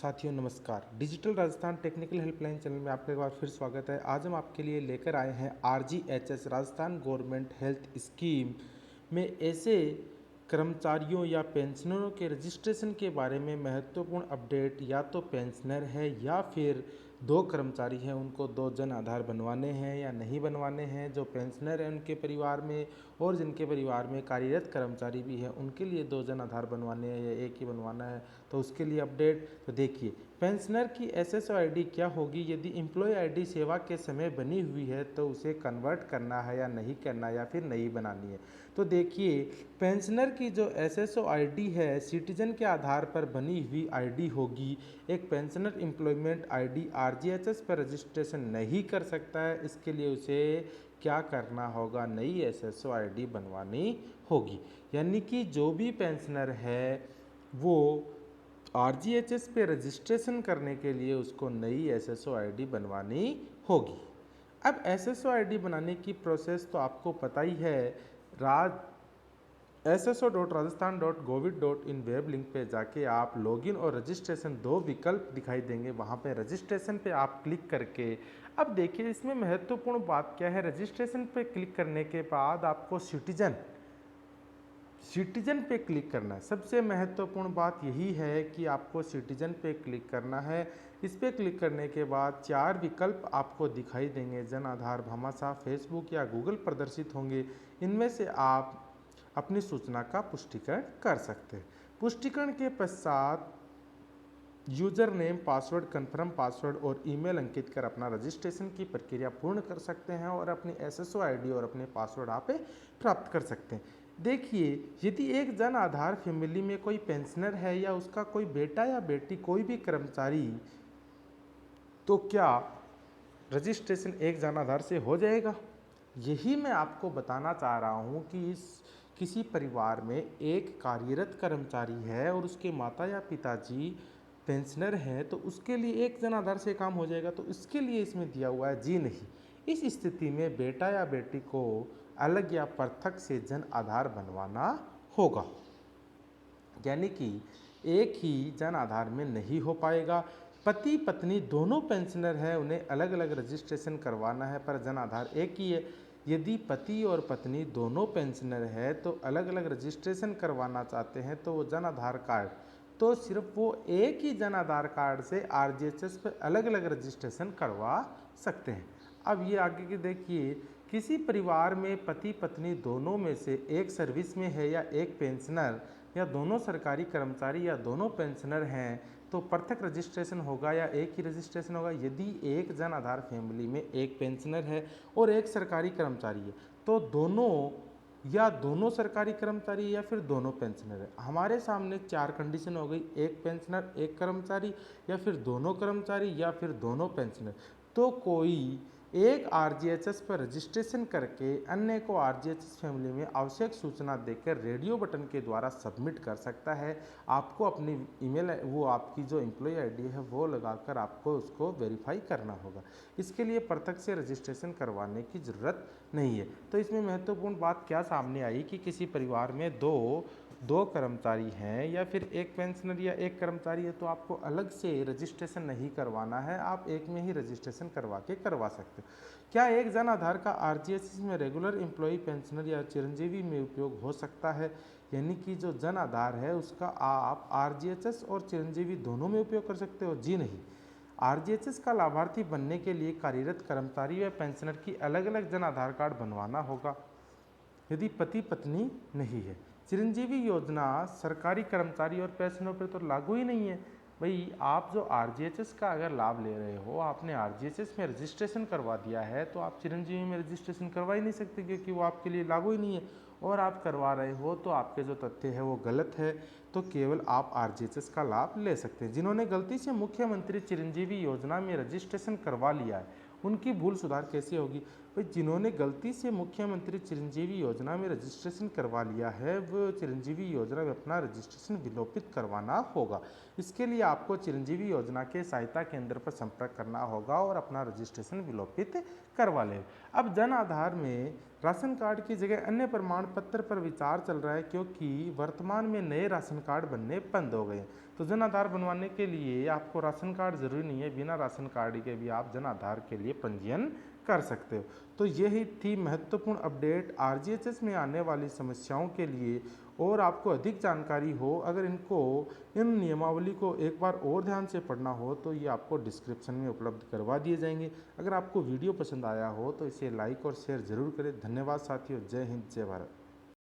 साथियों नमस्कार। Digital Rajasthan technical helpline channel में आपका एक बार फिर स्वागत है। आज हम आपके लिए लेकर आए हैं RGHS Rajasthan government health scheme में ऐसे कर्मचारियों या पेंशनरों के रजिस्ट्रेशन के बारे में महत्वपूर्ण अपडेट। या तो पेंशनर है या फिर दो कर्मचारी हैं, उनको दो जन आधार बनवाने हैं या नहीं बनवाने हैं। जो पेंशनर हैं उनके परिवार में और जिनके परिवार में कार्यरत कर्मचारी भी हैं उनके लिए दो जन आधार बनवाने हैं या एक ही बनवाना है, तो उसके लिए अपडेट। तो देखिए, पेंशनर की SSO ID क्या होगी। यदि एम्प्लॉय ID सेवा के समय बनी हुई है तो उसे कन्वर्ट करना है या नहीं करना, या फिर नई बनानी है। तो देखिए, पेंशनर की जो SSO ID है सिटीजन के आधार पर बनी हुई ID होगी। एक पेंशनर एम्प्लॉयमेंट ID RGHS पर रजिस्ट्रेशन नहीं कर सकता है। इसके लिए उसे क्या करना होगा, नई SSO ID बनवानी होगी। यानी कि जो भी पेंशनर है वो RGHS पे रजिस्ट्रेशन करने के लिए उसको नई SSO ID बनवानी होगी। अब SSO ID बनाने की प्रोसेस तो आपको पता ही है। राज sso.rajasthan.govit.in वेब लिंक पे जाके आप लॉगिन और रजिस्ट्रेशन दो विकल्प दिखाई देंगे, वहाँ पे रजिस्ट्रेशन पे आप क्लिक करके। अब देखिए, इसमें महत्वपूर्ण बात क्या है। रजिस्ट्रेशन पे क्लिक करने के बाद आपको सिटीजन पे क्लिक करना है। सबसे महत्वपूर्ण बात यही है कि आपको सिटीजन पे क्लिक करना है। इस पे क्लिक करने के बाद चार विकल्प आपको दिखाई देंगे। जन आधार, भामाशाह, फेसबुक या गूगल प्रदर्शित होंगे। इनमें से आप अपनी सूचना का पुष्टिकरण कर सकते हैं। पुष्टिकरण के पश्चात user name, password, confirm password और ईमेल अंकित कर अपना रजिस्ट्रेशन की प्रक्रिया पूर्ण कर सकते हैं और अपनी SSO ID और अपने पासवर्ड आप प्राप्त कर सकते हैं। देखिए, यदि एक जन आधार फैमिली में कोई पेंशनर है या उसका कोई बेटा या बेटी, कोई भी कर्मचारी, तो क्या रजिस्ट्रेशन एक जन आधार से हो जाएगा। यही मैं आपको बताना चाह रहा हूँ कि किसी परिवार में एक कार्यरत कर्मचारी है और उसके माता या पिताजी पेंशनर हैं, तो उसके लिए एक जन आधार से काम हो जाएगा। तो इसके लिए इसमें दिया हुआ है जी नहीं। इस स्थिति में बेटा या बेटी को अलग या पृथक से जन आधार बनवाना होगा। यानी कि एक ही जन आधार में नहीं हो पाएगा। पति पत्नी दोनों पेंशनर हैं, उन्हें अलग अलग रजिस्ट्रेशन करवाना है, पर जन आधार एक ही है। यदि पति और पत्नी दोनों पेंशनर है तो अलग अलग रजिस्ट्रेशन करवाना चाहते हैं तो वो जन आधार कार्ड, तो सिर्फ वो एक ही जन आधार कार्ड से RGHS पर अलग अलग रजिस्ट्रेशन करवा सकते हैं। अब ये आगे की देखिए, किसी परिवार में पति पत्नी दोनों में से एक सर्विस में है या एक पेंशनर या दोनों सरकारी कर्मचारी या दोनों पेंशनर हैं, तो पृथक रजिस्ट्रेशन होगा या एक ही रजिस्ट्रेशन होगा। यदि एक जन आधार फैमिली में एक पेंशनर है और एक सरकारी कर्मचारी है, तो दोनों सरकारी कर्मचारी या फिर दोनों पेंशनर है। हमारे सामने चार कंडीशन हो गई, एक पेंशनर, एक कर्मचारी, या फिर दोनों कर्मचारी, या फिर दोनों पेंशनर। तो कोई एक RGHS पर रजिस्ट्रेशन करके अन्य को RGHS फैमिली में आवश्यक सूचना देकर रेडियो बटन के द्वारा सबमिट कर सकता है। आपको अपनी ईमेल, वो आपकी जो एम्प्लॉय ID है वो लगाकर आपको उसको वेरीफाई करना होगा। इसके लिए पृथक से रजिस्ट्रेशन करवाने की ज़रूरत नहीं है। तो इसमें महत्वपूर्ण बात क्या सामने आई कि किसी परिवार में दो कर्मचारी हैं या फिर एक पेंशनर या एक कर्मचारी है, तो आपको अलग से रजिस्ट्रेशन नहीं करवाना है, आप एक में ही रजिस्ट्रेशन करवा सकते हो। क्या एक जन आधार का RGHS में रेगुलर एम्प्लॉय, पेंशनर या चिरंजीवी में उपयोग हो सकता है। यानी कि जो जन आधार है उसका आप RGHS और चिरंजीवी दोनों में उपयोग कर सकते हो। जी नहीं, RGHS का लाभार्थी बनने के लिए कार्यरत कर्मचारी व पेंशनर की अलग अलग जन आधार कार्ड बनवाना होगा यदि पति पत्नी नहीं है। चिरंजीवी योजना सरकारी कर्मचारी और पेंशनरों पर तो लागू ही नहीं है। भाई, आप जो RGHS का अगर लाभ ले रहे हो, आपने RGHS में रजिस्ट्रेशन करवा दिया है, तो आप चिरंजीवी में रजिस्ट्रेशन करवा ही नहीं सकते, क्योंकि वो आपके लिए लागू ही नहीं है। और आप करवा रहे हो तो आपके जो तथ्य है वो गलत है, तो केवल आप RGHS का लाभ ले सकते हैं। जिन्होंने गलती से मुख्यमंत्री चिरंजीवी योजना में रजिस्ट्रेशन करवा लिया है, उनकी भूल सुधार कैसे होगी। भाई जिन्होंने गलती से मुख्यमंत्री चिरंजीवी योजना में रजिस्ट्रेशन करवा लिया है वो चिरंजीवी योजना में अपना रजिस्ट्रेशन विलोपित करवाना होगा। इसके लिए आपको चिरंजीवी योजना के सहायता केंद्र पर संपर्क करना होगा और अपना रजिस्ट्रेशन विलोपित करवा लें। अब जन आधार में राशन कार्ड की जगह अन्य प्रमाण पत्र पर विचार चल रहा है, क्योंकि वर्तमान में नए राशन कार्ड बनने बंद हो गए हैं। तो जन आधार बनवाने के लिए आपको राशन कार्ड जरूरी नहीं है, बिना राशन कार्ड के भी आप जन आधार के लिए पंजीयन कर सकते हो। तो यही थी महत्वपूर्ण अपडेट आरजीएचएस में आने वाली समस्याओं के लिए। और आपको अधिक जानकारी हो, अगर इन नियमावली को एक बार और ध्यान से पढ़ना हो तो ये आपको डिस्क्रिप्शन में उपलब्ध करवा दिए जाएंगे। अगर आपको वीडियो पसंद आया हो तो इसे लाइक और शेयर जरूर करें। धन्यवाद साथियों। जय हिंद, जय भारत।